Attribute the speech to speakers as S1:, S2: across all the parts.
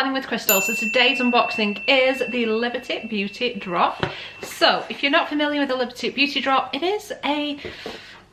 S1: Planning with Crystal. So today's unboxing is the Liberty Beauty Drop. So if you're not familiar with the Liberty Beauty Drop, it is a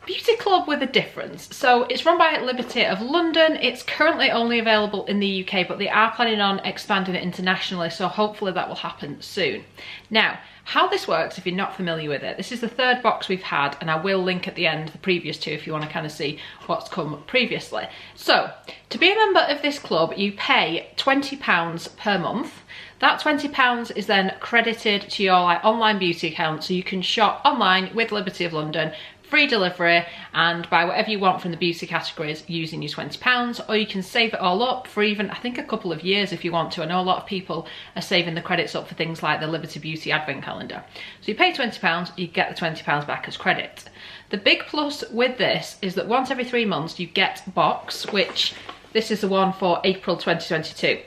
S1: beauty club with a difference. So it's run by Liberty of London. It's currently only available in the UK, but they are planning on expanding it internationally, so hopefully that will happen soon. Now, how this works, if you're not familiar with it, this is the third box we've had, and I will link at the end the previous two if you want to kind of see what's come previously. So to be a member of this club, you pay £20 per month. That £20 is then credited to your online beauty account, so you can shop online with Liberty of London, free delivery, and buy whatever you want from the beauty categories using your £20, or you can save it all up for even, I think, a couple of years if you want to. I know a lot of people are saving the credits up for things like the Liberty Beauty Advent Calendar. So you pay £20, you get the £20 back as credit. The big plus with this is that once every 3 months you get a box, which this is the one for April 2022.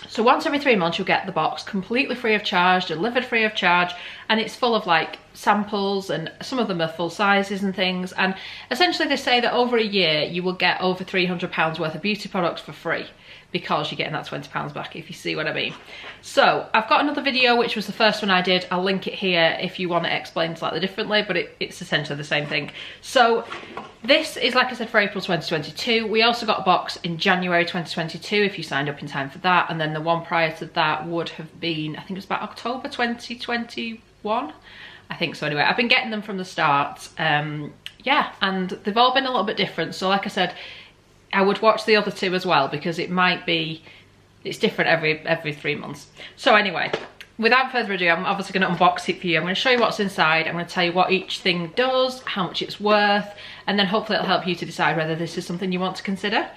S1: So once every 3 months you'll get the box completely free of charge, delivered free of charge, and it's full of like samples, and some of them are full sizes and things. And essentially they say that over a year you will get over £300 worth of beauty products for free, because you're getting that £20 back, if you see what I mean. So I've got another video, which was the first one I did. I'll link it here if you want to explain slightly differently, but it's essentially the same thing. So this is, like I said, for April 2022. We also got a box in January 2022 if you signed up in time for that, and then the one prior to that would have been, I think it was about October 2021. I think so anyway. I've been getting them from the start. Yeah, and they've all been a little bit different. So like I said, I would watch the other two as well, because it might be, it's different every 3 months. So anyway, without further ado, I'm obviously going to unbox it for you. I'm going to show you what's inside. I'm going to tell you what each thing does, how much it's worth, and then hopefully it'll help you to decide whether this is something you want to consider.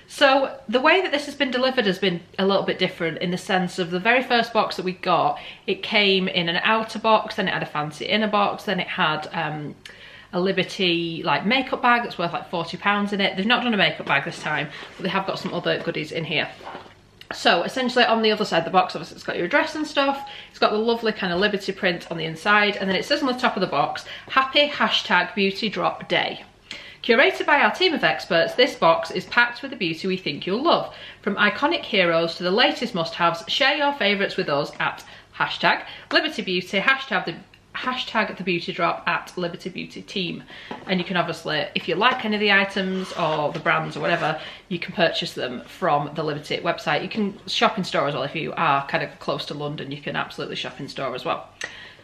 S1: So the way that this has been delivered has been a little bit different, in the sense of the very first box that we got, it came in an outer box, then it had a fancy inner box, then it had a Liberty like makeup bag that's worth like £40 in it. They've not done a makeup bag this time, but they have got some other goodies in here. So essentially on the other side of the box, obviously it's got your address and stuff. It's got the lovely kind of Liberty print on the inside, and then it says on the top of the box, happy #beauty drop day. Curated by our team of experts, this box is packed with the beauty we think you'll love. From iconic heroes to the latest must-haves, share your favourites with us at #LibertyBeauty, #the beauty drop at Liberty Beauty Team. And you can obviously, if you like any of the items or the brands or whatever, you can purchase them from the Liberty website. You can shop in store as well. If you are kind of close to London, you can absolutely shop in store as well.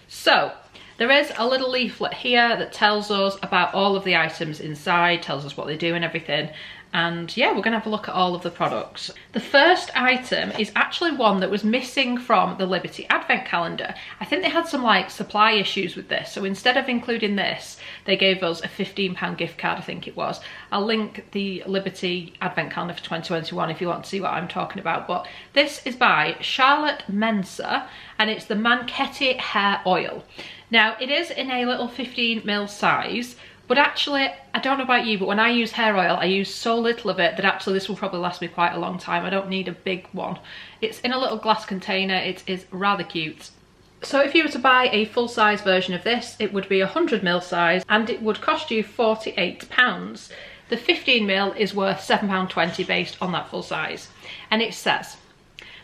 S1: So there is a little leaflet here that tells us about all of the items inside, tells us what they do and everything. And yeah, we're gonna have a look at all of the products. The first item is actually one that was missing from the Liberty Advent Calendar. I think they had some like supply issues with this, so instead of including this, they gave us a £15 gift card, I think it was. I'll link the Liberty Advent Calendar for 2021 if you want to see what I'm talking about. But this is by Charlotte Mensah, and it's the Manchetti Hair Oil. Now, it is in a little 15ml size, but actually, I don't know about you, but when I use hair oil, I use so little of it that actually this will probably last me quite a long time. I don't need a big one. It's in a little glass container. It is rather cute. So if you were to buy a full-size version of this, it would be 100ml size, and it would cost you £48. The 15ml is worth £7.20 based on that full size. And it says,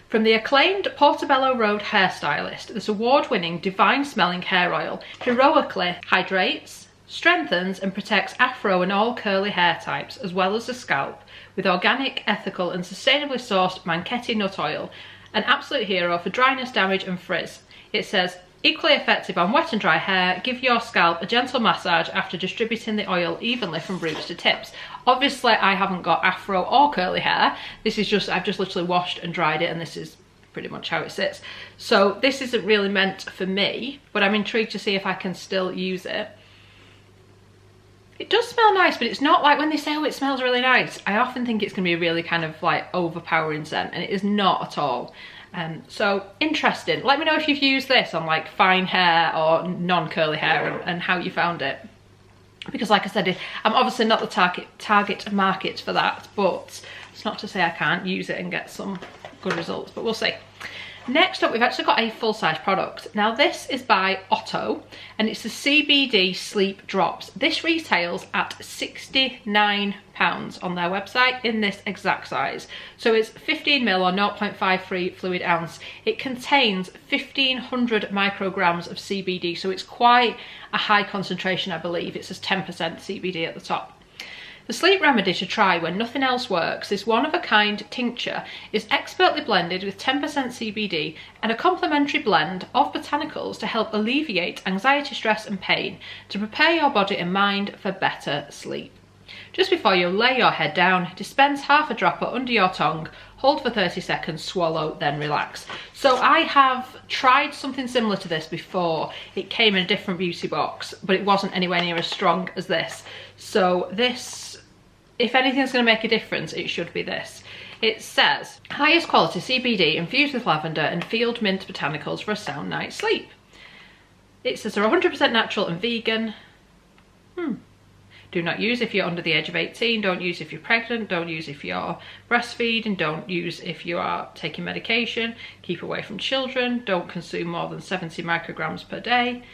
S1: from the acclaimed Portobello Road hairstylist, this award-winning divine-smelling hair oil heroically hydrates, strengthens and protects afro and all curly hair types, as well as the scalp, with organic, ethical and sustainably sourced Manchetti nut oil, an absolute hero for dryness, damage and frizz. It says, equally effective on wet and dry hair, give your scalp a gentle massage after distributing the oil evenly from roots to tips. Obviously I haven't got afro or curly hair. This is just, I've just literally washed and dried it, and this is pretty much how it sits. So this isn't really meant for me, but I'm intrigued to see if I can still use it. It does smell nice, but it's not like when they say, oh, it smells really nice. I often think it's going to be a really kind of like overpowering scent, and it is not at all. So interesting. Let me know if you've used this on like fine hair or non-curly hair, and how you found it. Because like I said, I'm obviously not the target market for that, but it's not to say I can't use it and get some good results, but we'll see. Next up, we've actually got a full-size product. Now this is by Otto, and it's the CBD Sleep Drops. This retails at £69 on their website in this exact size. So it's 15ml or 0.53 fluid ounce. It contains 1500 micrograms of CBD, so it's quite a high concentration, I believe. It says 10% CBD at the top. The sleep remedy to try when nothing else works, this one-of-a-kind tincture is expertly blended with 10% CBD and a complementary blend of botanicals to help alleviate anxiety, stress and pain, to prepare your body and mind for better sleep. Just before you lay your head down, dispense half a dropper under your tongue, hold for 30 seconds, swallow, then relax. So I have tried something similar to this before. It came in a different beauty box, but it wasn't anywhere near as strong as this. So this, if anything's going to make a difference, it should be this. It says, highest quality CBD infused with lavender and field mint botanicals for a sound night's sleep. It says they're 100% natural and vegan. Do not use if you're under the age of 18, don't use if you're pregnant, don't use if you're breastfeeding, don't use if you are taking medication, keep away from children, don't consume more than 70 micrograms per day.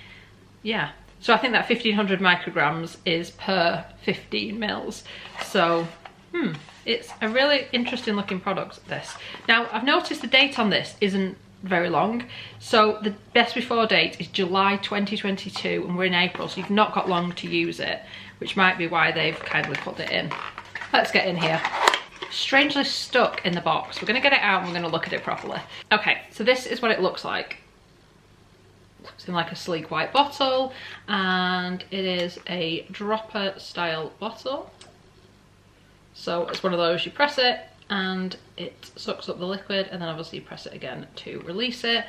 S1: Yeah, so I think that 1500 micrograms is per 15 mils. So, it's a really interesting looking product, this. Now, I've noticed the date on this isn't very long. So the best before date is July 2022 and we're in April, so you've not got long to use it, which might be why they've kindly put it in. Let's get in here. Strangely stuck in the box. We're going to get it out and we're going to look at it properly. Okay, so this is what it looks like. It's in like a sleek white bottle and it is a dropper style bottle. So it's one of those, you press it and it sucks up the liquid and then obviously you press it again to release it.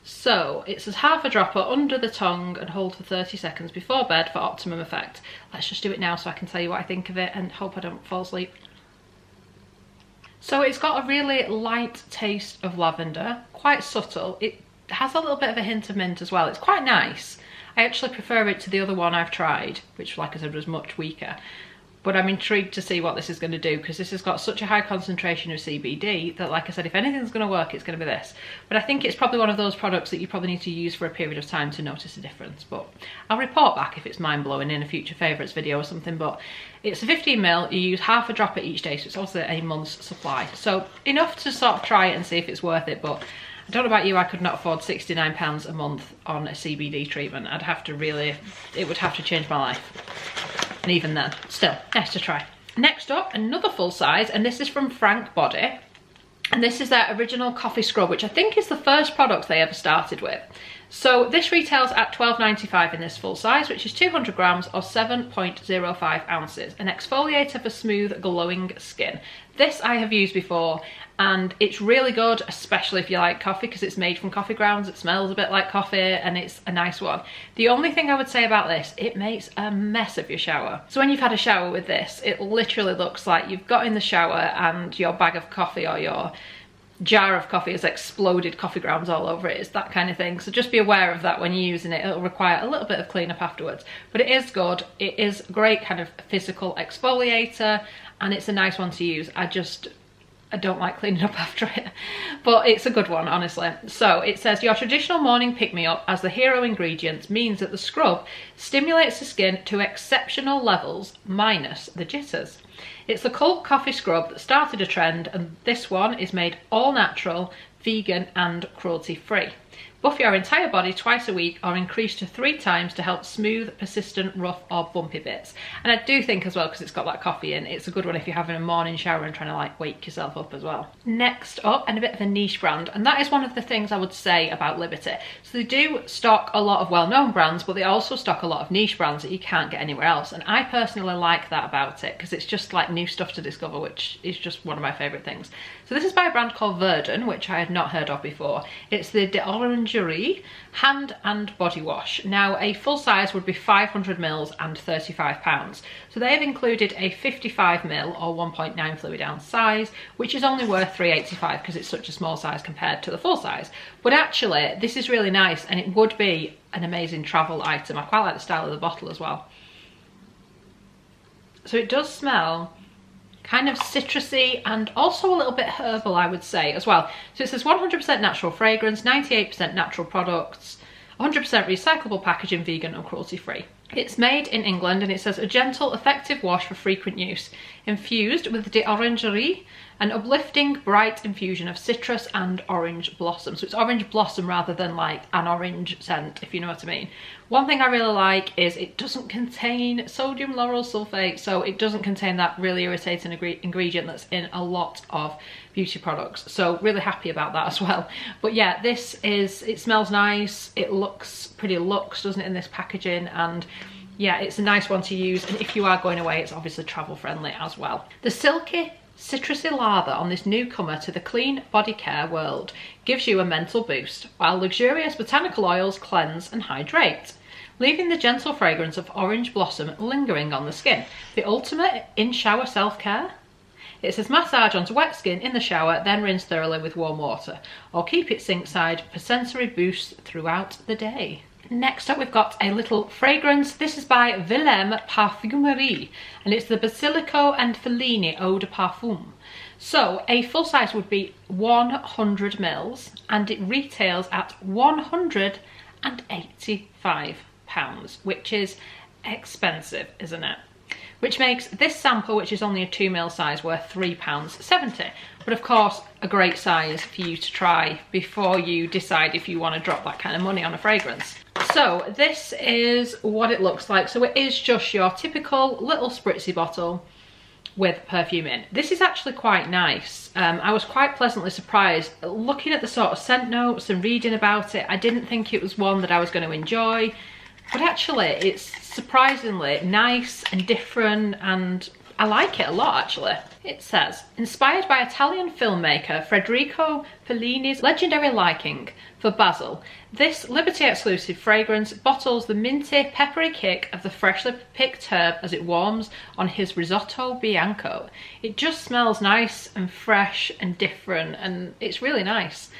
S1: So it says half a dropper under the tongue and hold for 30 seconds before bed for optimum effect. Let's just do it now so I can tell you what I think of it and hope I don't fall asleep. So it's got a really light taste of lavender, quite subtle. It has a little bit of a hint of mint as well. It's quite nice. I actually prefer it to the other one I've tried, which like I said was much weaker. But I'm intrigued to see what this is going to do because this has got such a high concentration of CBD that, like I said, if anything's going to work, it's going to be this. But I think it's probably one of those products that you probably need to use for a period of time to notice a difference. But I'll report back if it's mind-blowing in a future favourites video or something. But it's a 15ml, you use half a dropper each day, so it's also a month's supply. So enough to sort of try it and see if it's worth it. But I don't know about you, I could not afford £69 a month on a CBD treatment. I'd have to really, it would have to change my life. And even then, still, nice to try. Next up, another full size, and this is from Frank Body. And this is their original coffee scrub, which I think is the first product they ever started with. So this retails at £12.95 in this full size, which is 200 grams or 7.05 ounces. An exfoliator for smooth, glowing skin. This I have used before and it's really good, especially if you like coffee because it's made from coffee grounds. It smells a bit like coffee and it's a nice one. The only thing I would say about this, it makes a mess of your shower. So when you've had a shower with this, it literally looks like you've got in the shower and your bag of coffee or your jar of coffee has exploded coffee grounds all over it. It's that kind of thing. So just be aware of that when you're using it. It'll require a little bit of cleanup afterwards. But it is good. It is a great kind of physical exfoliator and it's a nice one to use. I don't like cleaning up after it, but it's a good one, honestly. So it says your traditional morning pick-me-up as the hero ingredient means that the scrub stimulates the skin to exceptional levels minus the jitters. It's the cult coffee scrub that started a trend and this one is made all natural, vegan and cruelty-free. Buff your entire body twice a week or increase to 3 times to help smooth, persistent, rough or bumpy bits. And I do think as well, because it's got that coffee in, it's a good one if you're having a morning shower and trying to like wake yourself up as well. Next up, and a bit of a niche brand, and that is one of the things I would say about Liberty. So they do stock a lot of well-known brands, but they also stock a lot of niche brands that you can't get anywhere else. And I personally like that about it because it's just like new stuff to discover, which is just one of my favourite things. So this is by a brand called Verdun, which I had not heard of before. It's the D'Orangerie hand and body wash. Now a full size would be 500 mils and £35. So they have included a 55ml or 1.9 fluid ounce size, which is only worth £3.85 because it's such a small size compared to the full size. But actually this is really nice and it would be an amazing travel item. I quite like the style of the bottle as well. So it does smell kind of citrusy and also a little bit herbal, I would say, as well. So it says 100% natural fragrance, 98% natural products, 100% recyclable packaging, vegan and cruelty free. It's made in England, and it says a gentle, effective wash for frequent use, infused with d'orangerie, an uplifting, bright infusion of citrus and orange blossom. So it's orange blossom rather than like an orange scent, if you know what I mean. One thing I really like is it doesn't contain sodium lauryl sulfate, so it doesn't contain that really irritating ingredient that's in a lot of beauty products. So really happy about that as well. But yeah, it smells nice, it looks pretty luxe, doesn't it, in this packaging, and yeah, it's a nice one to use, and if you are going away, it's obviously travel friendly as well. The silky citrusy lather on this newcomer to the clean body care world gives you a mental boost, while luxurious botanical oils cleanse and hydrate, leaving the gentle fragrance of orange blossom lingering on the skin. The ultimate in-shower self-care. It says massage onto wet skin in the shower, then rinse thoroughly with warm water, or keep it sink side for sensory boosts throughout the day. Next up, we've got a little fragrance. This is by Vilhelm Parfumerie, and it's the Basilico and Fellini Eau de Parfum. So a full size would be 100 mils, and it retails at £185, which is expensive, isn't it? Which makes this sample, which is only a 2 ml size, worth £3.70. But of course, a great size for you to try before you decide if you want to drop that kind of money on a fragrance. So this is what it looks like. So it is just your typical little spritzy bottle with perfume in. This is actually quite nice. I was quite pleasantly surprised. Looking at the sort of scent notes and reading about it, I didn't think it was one that I was going to enjoy. But actually, it's surprisingly nice and different, and I like it a lot, actually. It says, inspired by Italian filmmaker Federico Fellini's legendary liking for basil, this Liberty exclusive fragrance bottles the minty, peppery kick of the freshly picked herb as it warms on his risotto bianco. It just smells nice and fresh and different, and it's really nice.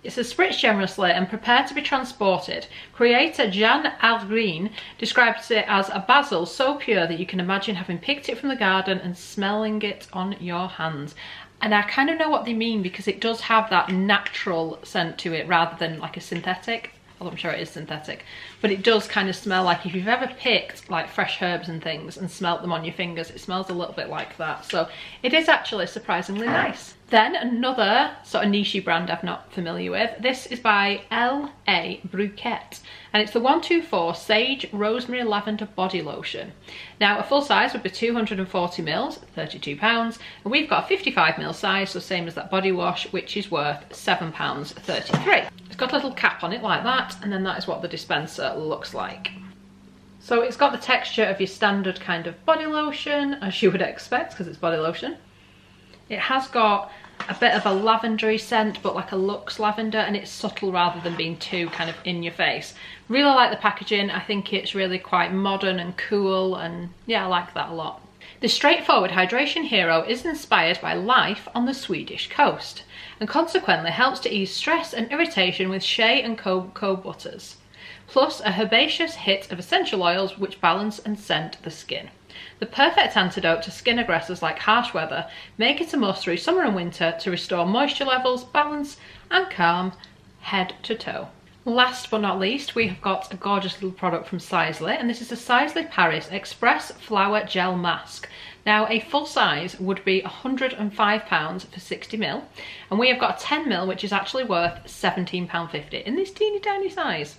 S1: It says, spritz generously and prepare to be transported. Creator Jan Algreen describes it as a basil so pure that you can imagine having picked it from the garden and smelling it on your hands. And I kind of know what they mean, because it does have that natural scent to it rather than like a synthetic. Although I'm sure it is synthetic, but it does kind of smell like, if you've ever picked like fresh herbs and things and smelt them on your fingers, it smells a little bit like that. So it is actually surprisingly nice. Then another sort of niche brand I'm not familiar with. This is by L.A. Bruket, and it's the 124 Sage Rosemary Lavender Body Lotion. Now a full size would be 240 mils, £32, and we've got a 55 mil size, so same as that body wash, which is worth £7.33. It's got a little cap on it like that, and then that is what the dispenser looks like. So it's got the texture of your standard kind of body lotion, as you would expect, because it's body lotion. It has got a bit of a lavendery scent, but like a luxe lavender, and it's subtle rather than being too kind of in your face. Really like the packaging. I think it's really quite modern and cool, and yeah, I like that a lot. The straightforward hydration hero is inspired by life on the Swedish coast, and consequently helps to ease stress and irritation with shea and cocoa butters, plus a herbaceous hit of essential oils which balance and scent the skin. The perfect antidote to skin aggressors like harsh weather. Make it a must through summer and winter to restore moisture levels, balance and calm head to toe. Last but not least, we have got a gorgeous little product from Sisley, and this is the Sisley Paris Express Flower Gel Mask. Now a full size would be £105 for 60 ml, and we have got a 10 ml which is actually worth £17.50 in this teeny tiny size.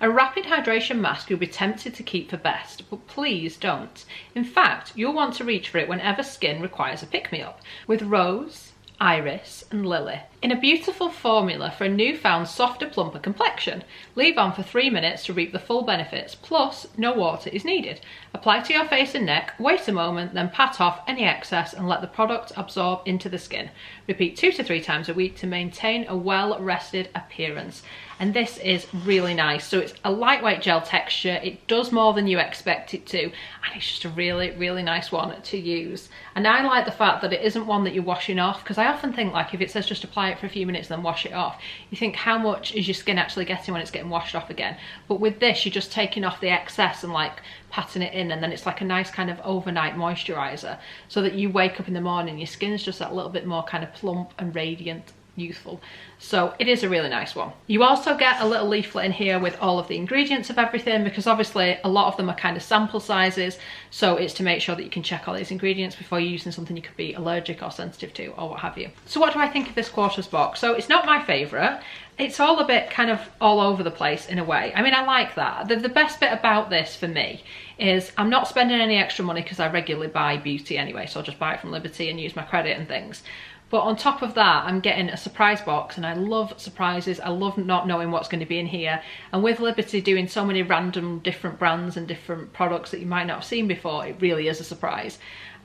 S1: A rapid hydration mask you'll be tempted to keep for best, but please don't. In fact, you'll want to reach for it whenever skin requires a pick-me-up, with rose, iris and lily, in a beautiful formula for a newfound softer, plumper complexion. Leave on for 3 minutes to reap the full benefits, plus no water is needed. Apply to your face and neck, wait a moment, then pat off any excess and let the product absorb into the skin. Repeat 2 to 3 times a week to maintain a well-rested appearance. and this is really nice. So it's a lightweight gel texture, it does more than you expect it to, and it's just a really nice one to use. And I like the fact that it isn't one that you're washing off, because I often think, like, if it says just apply it for a few minutes then wash it off, you think how much is your skin actually getting when it's getting washed off again. But with this, you're just taking off the excess and like patting it in, and then it's like a nice kind of overnight moisturizer, so that you wake up in the morning, your skin's just that little bit more kind of plump and radiant, youthful. So it is a really nice one. You also get a little leaflet in here with all of the ingredients of everything, because obviously a lot of them are kind of sample sizes, so it's to make sure that you can check all these ingredients before you're using something you could be allergic or sensitive to or what have you. So what do I think of this quarters box? So it's not my favourite. It's all a bit kind of all over the place in a way. I mean, I like that. The best bit about this for me is I'm not spending any extra money, because I regularly buy beauty anyway, so I'll just buy it from Liberty and use my credit and things. But on top of that, I'm getting a surprise box, and I love surprises. I love not knowing what's going to be in here. And with Liberty doing so many random different brands and different products that you might not have seen before, it really is a surprise.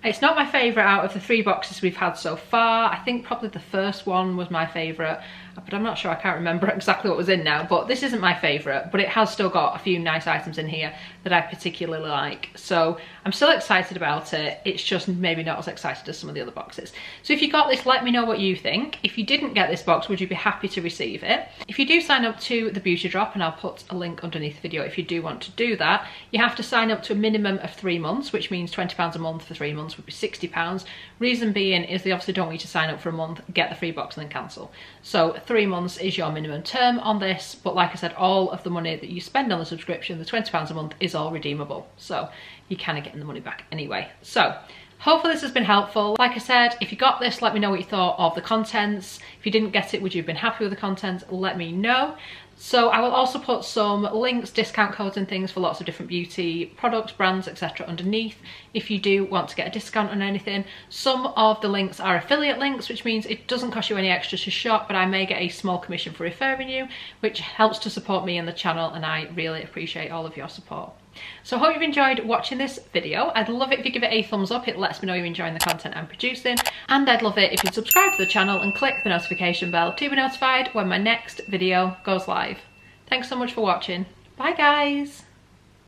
S1: It's not my favourite out of the 3 boxes we've had so far. I think probably the first one was my favourite, but I'm not sure, I can't remember exactly what was in now. But this isn't my favourite, but it has still got a few nice items in here that I particularly like. So I'm still excited about it. It's just maybe not as excited as some of the other boxes. So if you got this, let me know what you think. If you didn't get this box, would you be happy to receive it? If you do sign up to the Beauty Drop, and I'll put a link underneath the video if you do want to do that, you have to sign up to a minimum of 3 months, which means £20 a month for 3 months would be £60. Reason being is they obviously don't want you to sign up for a month, get the free box and then cancel. So 3 months is your minimum term on this, but like I said, all of the money that you spend on the subscription, the £20 a month, is all redeemable. So you're kind of getting the money back anyway. So hopefully this has been helpful. Like I said, if you got this, let me know what you thought of the contents. If you didn't get it, would you have been happy with the contents? Let me know. So I will also put some links, discount codes and things for lots of different beauty products, brands, etc. underneath if you do want to get a discount on anything. Some of the links are affiliate links, which means it doesn't cost you any extra to shop, but I may get a small commission for referring you, which helps to support me and the channel, and I really appreciate all of your support. So I hope you've enjoyed watching this video. I'd love it if you give it a thumbs up, it lets me know you're enjoying the content I'm producing, and I'd love it if you subscribe to the channel and click the notification bell to be notified when my next video goes live. Thanks so much for watching. Bye guys!